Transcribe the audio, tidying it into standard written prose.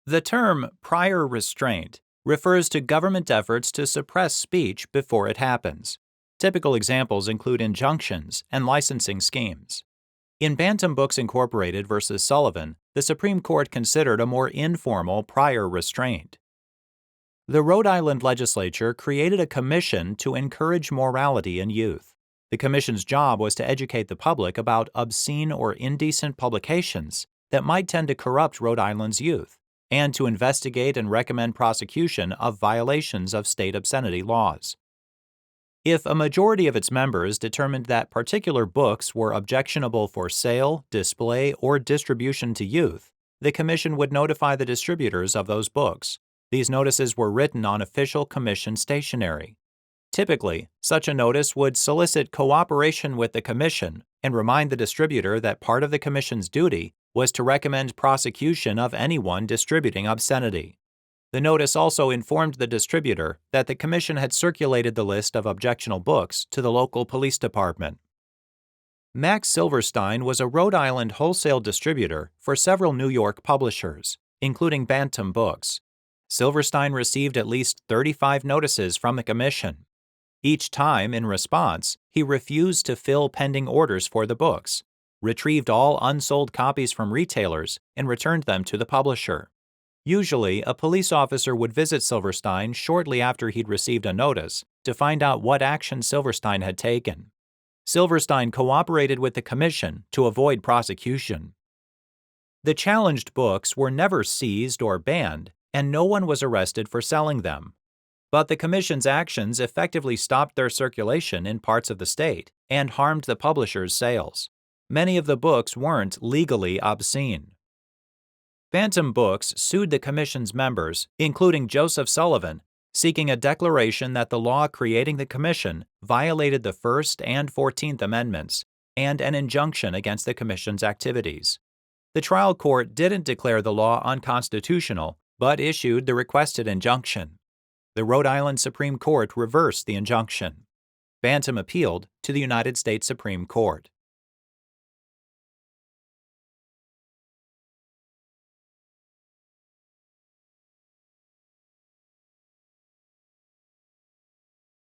The term prior restraint refers to government efforts to suppress speech before it happens. Typical examples include injunctions and licensing schemes. In Bantam Books Incorporated versus Sullivan, the Supreme Court considered a more informal prior restraint. The Rhode Island legislature created a commission to encourage morality in youth. The commission's job was to educate the public about obscene or indecent publications that might tend to corrupt Rhode Island's youth, and to investigate and recommend prosecution of violations of state obscenity laws. If a majority of its members determined that particular books were objectionable for sale, display, or distribution to youth, the commission would notify the distributors of those books. These notices were written on official commission stationery. Typically, such a notice would solicit cooperation with the commission and remind the distributor that part of the commission's duty was to recommend prosecution of anyone distributing obscenity. The notice also informed the distributor that the commission had circulated the list of objectionable books to the local police department. Max Silverstein was a Rhode Island wholesale distributor for several New York publishers, including Bantam Books. Silverstein received at least 35 notices from the commission. Each time, in response, he refused to fill pending orders for the books, retrieved all unsold copies from retailers, and returned them to the publisher. Usually, a police officer would visit Silverstein shortly after he'd received a notice to find out what action Silverstein had taken. Silverstein cooperated with the commission to avoid prosecution. The challenged books were never seized or banned, and no one was arrested for selling them. But the commission's actions effectively stopped their circulation in parts of the state and harmed the publishers' sales. Many of the books weren't legally obscene. Bantam Books sued the commission's members, including Joseph Sullivan, seeking a declaration that the law creating the commission violated the First and 14th Amendments, and an injunction against the commission's activities. The trial court didn't declare the law unconstitutional, but issued the requested injunction. The Rhode Island Supreme Court reversed the injunction. Bantam appealed to the United States Supreme Court.